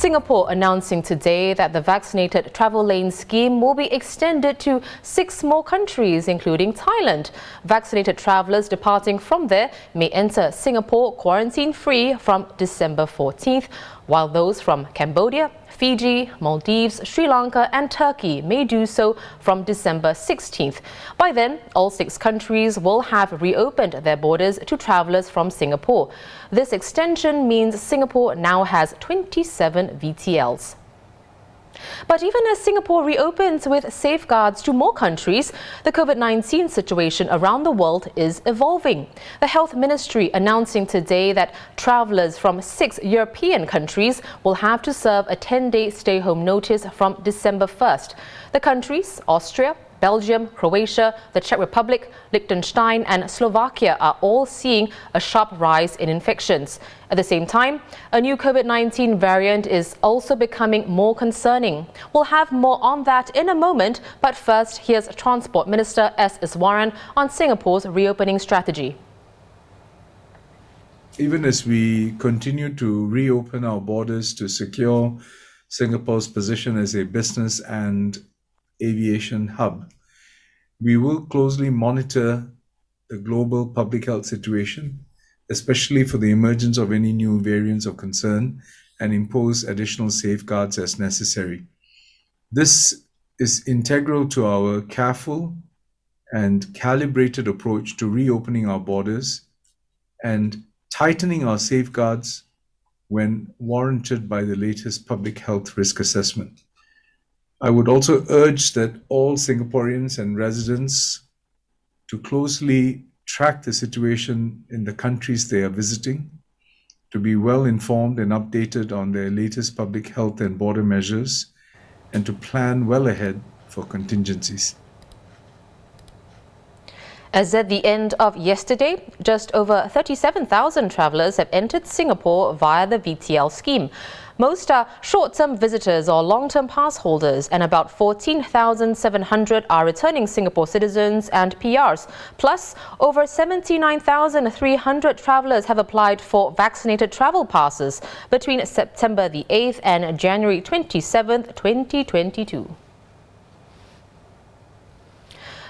Singapore announcing today that the vaccinated travel lane scheme will be extended to 6 more countries, including Thailand. Vaccinated travellers departing from there may enter Singapore quarantine-free from December 14th, while those from Cambodia, Fiji, Maldives, Sri Lanka and Turkey may do so from December 16th. By then, all 6 countries will have reopened their borders to travellers from Singapore. This extension means Singapore now has 27 VTLs. But even as Singapore reopens with safeguards to more countries, the COVID-19 situation around the world is evolving. The Health Ministry announcing today that travellers from 6 European countries will have to serve a 10-day stay-home notice from December 1st. The countries, Austria, Belgium, Croatia, the Czech Republic, Liechtenstein and Slovakia are all seeing a sharp rise in infections. At the same time, a new COVID-19 variant is also becoming more concerning. We'll have more on that in a moment, but first, here's Transport Minister S. Iswaran on Singapore's reopening strategy. Even as we continue to reopen our borders to secure Singapore's position as a business and aviation hub, we will closely monitor the global public health situation, especially for the emergence of any new variants of concern, and impose additional safeguards as necessary. This is integral to our careful and calibrated approach to reopening our borders and tightening our safeguards when warranted by the latest public health risk assessment. I would also urge that all Singaporeans and residents to closely track the situation in the countries they are visiting, to be well informed and updated on their latest public health and border measures, and to plan well ahead for contingencies. As at the end of yesterday, just over 37,000 travellers have entered Singapore via the VTL scheme. Most are short-term visitors or long-term pass holders, and about 14,700 are returning Singapore citizens and PRs. Plus, over 79,300 travellers have applied for vaccinated travel passes between September the 8th and January 27th, 2022.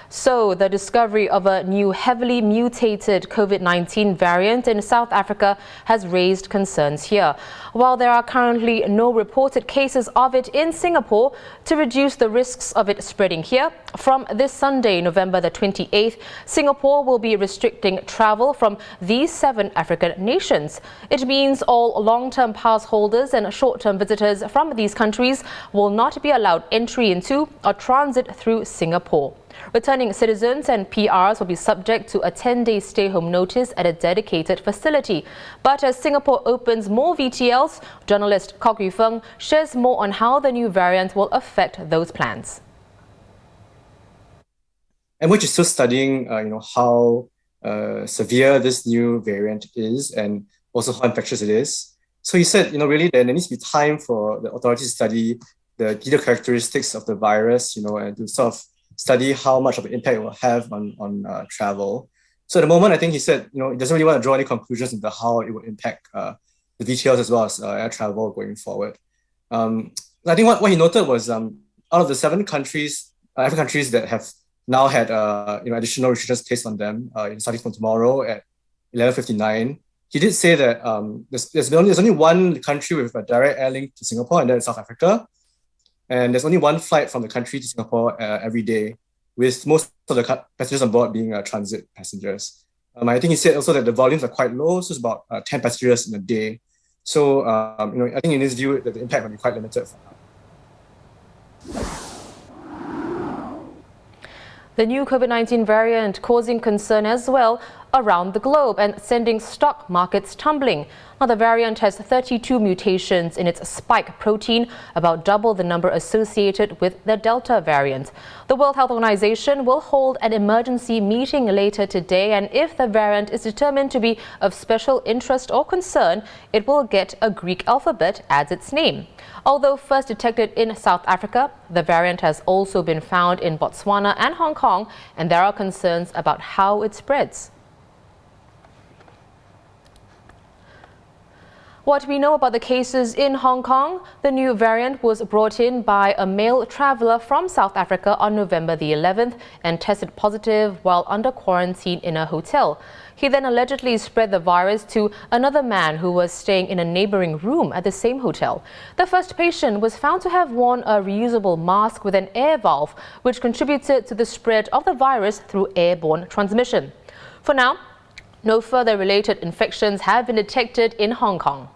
So, the discovery of a new heavily mutated COVID-19 variant in South Africa has raised concerns here. While there are currently no reported cases of it in Singapore, to reduce the risks of it spreading here, from this Sunday, November the 28th, Singapore will be restricting travel from these 7 African nations. It means all long-term pass holders and short-term visitors from these countries will not be allowed entry into or transit through Singapore. Returning citizens and PRs will be subject to a 10-day stay-home notice at a dedicated facility. But as Singapore opens more VTLs, journalist Kok Yu Feng shares more on how the new variant will affect those plans. And which is still studying, how severe this new variant is and also how infectious it is. So he said, really there needs to be time for the authorities to study the detailed characteristics of the virus, and to sort of study how much of an impact it will have on travel. So at the moment, I think he said, he doesn't really want to draw any conclusions into how it will impact the VTLs as well as air travel going forward. I think what he noted was out of the 7 countries, African countries that have now had additional restrictions placed on them starting from tomorrow at 11:59, he did say that there's only one country with a direct air link to Singapore, and that is South Africa. And there's only one flight from the country to Singapore every day, with most of the passengers on board being transit passengers. I think he said also that the volumes are quite low, so it's about 10 passengers in a day. So, I think in his view, that the impact will be quite limited for now. The new COVID-19 variant causing concern as well around the globe and sending stock markets tumbling. Now, the variant has 32 mutations in its spike protein, about double the number associated with the Delta variant. The World Health Organization will hold an emergency meeting later today, and if the variant is determined to be of special interest or concern, it will get a Greek alphabet as its name. Although first detected in South Africa, the variant has also been found in Botswana and Hong Kong, and there are concerns about how it spreads. What we know about the cases in Hong Kong: the new variant was brought in by a male traveller from South Africa on November the 11th and tested positive while under quarantine in a hotel. He then allegedly spread the virus to another man who was staying in a neighbouring room at the same hotel. The first patient was found to have worn a reusable mask with an air valve, which contributed to the spread of the virus through airborne transmission. For now, no further related infections have been detected in Hong Kong.